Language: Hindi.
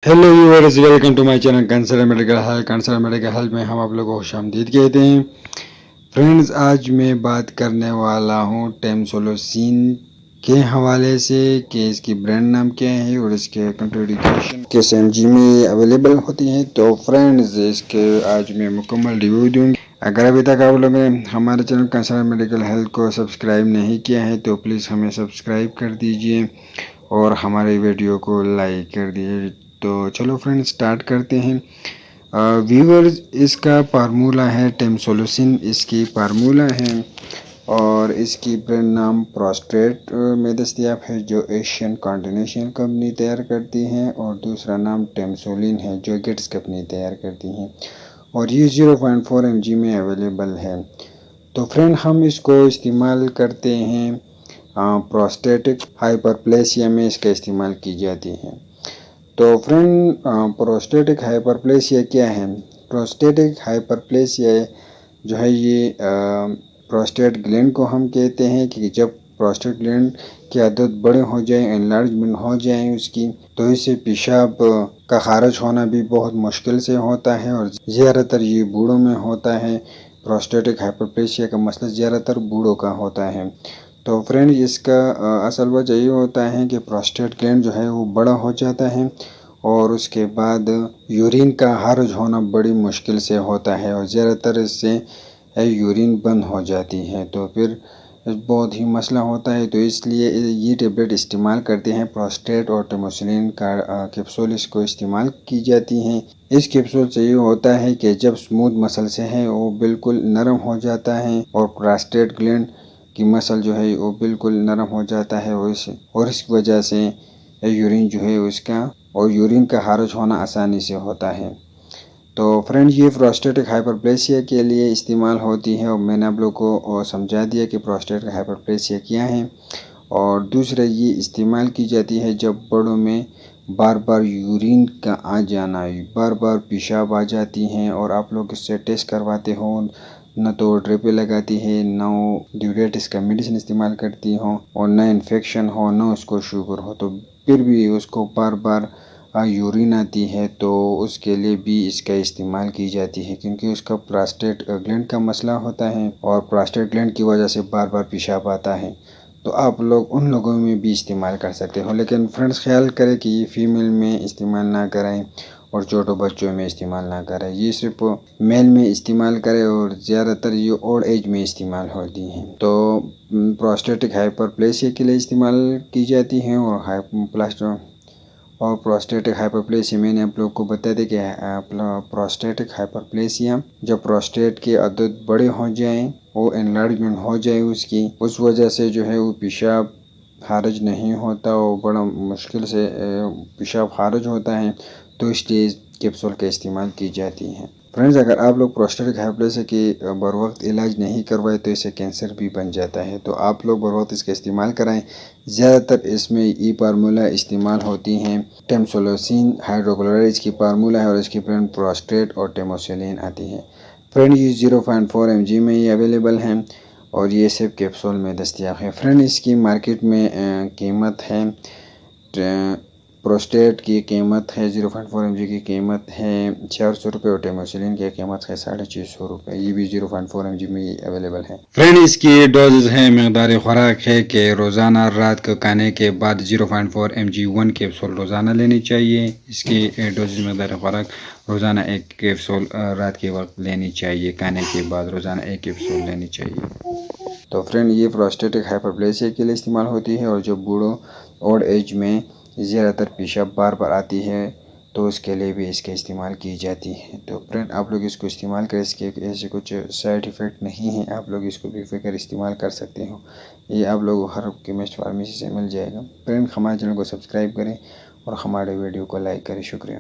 Hello viewers, welcome to my channel consult medical health. Consult medical health में हम आप लोगों को खुशामदीद कहते हैं। फ्रेंड्स, आज मैं बात करने वाला हूँ टेमसोलोसिन के हवाले से कि इसकी ब्रांड नाम क्या है और इसके contraindication किस एमजी में अवेलेबल होती है। तो फ्रेंड्स, इसके आज मैं मुकम्मल रिव्यू दूँगी। अगर अभी तक आप लोगों ने हमारे चैनल कंसल्ट मेडिकल हेल्थ को सब्सक्राइब नहीं किया है तो प्लीज़ हमें सब्सक्राइब कर दीजिए और हमारे वीडियो को लाइक कर दीजिए। तो चलो फ्रेंड्स, स्टार्ट करते हैं। व्यूअर्स, इसका फार्मूला है टेमसोलोसिन, इसकी फार्मूला है और इसकी ब्रांड नाम प्रोस्ट्रेट में दस्तियाब है जो एशियन कॉन्टिनेंटल कंपनी तैयार करती है, और दूसरा नाम टेमसोलिन है जो गेट्स कंपनी तैयार करती है, और ये 0.4 mg में अवेलेबल है। तो फ्रेंड, हम इसको इस्तेमाल करते हैं प्रोस्टेटिक हाइपरप्लेसिया में इसका इस्तेमाल की जाती है। तो फ्रेंड, प्रोस्टेटिक हाइपरप्लेसिया क्या है? प्रोस्टेटिक हाइपरप्लेसिया जो है ये प्रोस्टेट ग्लैंड को हम कहते हैं कि जब प्रोस्टेट ग्लैंड की आदत बड़े हो जाए, एनलार्जमेंट हो जाए उसकी, तो इससे पेशाब का खारिज होना भी बहुत मुश्किल से होता है और ज़्यादातर ये बूढ़ों में होता है। प्रोस्टेटिक हाइपरप्लेसिया का मसला ज़्यादातर बूढ़ों का होता है। तो फ्रेंड, इसका असल वजह ये होता है कि प्रोस्टेट ग्लैंड जो है वो बड़ा हो जाता है और उसके बाद यूरिन का खारिज होना बड़ी मुश्किल से होता है और ज़्यादातर इससे यूरिन बंद हो जाती है। तो फिर बहुत ही मसला होता है। तो इसलिए ये टेबलेट इस्तेमाल करते हैं। प्रोस्ट्रेट और टेमोसिलिन का कैप्सूल इसको इस्तेमाल की जाती हैं। इस कैप्सूल से ये होता है कि जब स्मूथ मसल से है वो बिल्कुल नरम हो जाता है और प्रोस्टेट ग्लैंड की मसल जो है वो बिल्कुल नरम हो जाता है और इस वजह से यूरिन जो है उसका और यूरिन का खारिज होना आसानी से होता है। तो फ्रेंड, ये प्रोस्टेटिक हाइपरप्लेसिया के लिए इस्तेमाल होती है और मैंने आप लोगों को समझा दिया कि प्रोस्टेटिक हाइपरप्लेसिया क्या है। और दूसरा, ये इस्तेमाल की जाती है जब बड़ों में बार बार यूरिन का आ जाना, बार बार पेशाब आ जाती हैं और आप लोग इससे टेस्ट करवाते हो, न तो ड्रिपें लगाती है, न ड्यूरेटिस का मेडिसिन इस्तेमाल करती हो और न इन्फेक्शन हो, न उसको शुगर हो, तो फिर भी उसको बार बार यूरिन आती है, तो उसके लिए भी इसका इस्तेमाल की जाती है क्योंकि उसका प्रोस्टेट ग्लैंड का मसला होता है और प्रोस्टेट ग्लैंड की वजह से बार बार पेशाब आता है। तो आप लोग उन लोगों में भी इस्तेमाल कर सकते हो, लेकिन फ्रेंड्स ख्याल करें कि ये फीमेल में इस्तेमाल ना करें और छोटे बच्चों में इस्तेमाल ना करें। ये सिर्फ मेल में इस्तेमाल करें और ज़्यादातर ये ओल्ड एज में इस्तेमाल होती हैं। तो प्रोस्टेटिक हाइपरप्लेसिया के लिए इस्तेमाल की जाती हैं और प्रोस्टेटिक हाइपरप्लेसिया मैंने आप लोग को बता दें कि प्रोस्टेटिक हाइपरप्लेसिया जब प्रोस्टेट की आदत बड़े हो जाए, वो एनलार्जमेंट हो जाए उसकी, उस वजह से जो है वो पेशाब खारिज नहीं होता, वो बड़ा मुश्किल से पेशाब खारिज होता है, तो इसलिए कैप्सूल का इस्तेमाल की जाती है। फ्रेंड्स, अगर आप लोग प्रोस्टेटिक हाइपरप्लेसिया की बर वक्त इलाज नहीं करवाए तो इससे कैंसर भी बन जाता है। तो आप लोग बर वक्त इसका इस्तेमाल कराएं। ज़्यादातर इसमें ई फार्मूला इस्तेमाल होती हैं। टेमसोलोसिन हाइड्रोक्लोराइड इसकी फार्मूला है और इसकी ब्रांड प्रोस्ट्रेट और टेमोसिलिन आती है। फ्रेंड, ये 0.4 mg में ये अवेलेबल हैं और ये सिर्फ कैप्सूल में दस्तियाब है। फ्रेंड, इसकी मार्केट में कीमत है, प्रोस्टेट की कीमत है 0.4 mg की कीमत है 400 रुपये और टेमोसिलिन की कीमत है 650 रुपये। ये भी 0.4 mg में अवेलेबल है। फ्रेंड, इसकी डोजेज है, मकदार खुराक है कि रोज़ाना रात को खाने के बाद 0.4 mg 1 कैप्सूल रोज़ाना लेनी चाहिए। इसकी डोजेज मकदार खुराक रोज़ाना 1 कैप्सूल रात के वक्त लेनी चाहिए, खाने के बाद रोज़ाना 1 कैप्सूल लेनी चाहिए। तो फ्रेंड, ये प्रोस्टेटिक हाइपरप्लेसिया के लिए इस्तेमाल होती है और जो बूढ़ों ओल्ड एज में ज़्यादातर पेशाब बार बार आती है तो उसके लिए भी इसका इस्तेमाल की जाती है। तो फ्रेंड, आप लोग इसको इस्तेमाल करें, इसके ऐसे कुछ साइड इफ़ेक्ट नहीं है, आप लोग इसको बेफिक्र इस्तेमाल कर सकते हो। ये आप लोग हर केमिस्ट फार्मेसी से मिल जाएगा। फ्रेंड, हमारे चैनल को सब्सक्राइब करें और हमारे वीडियो को लाइक करें। शुक्रिया।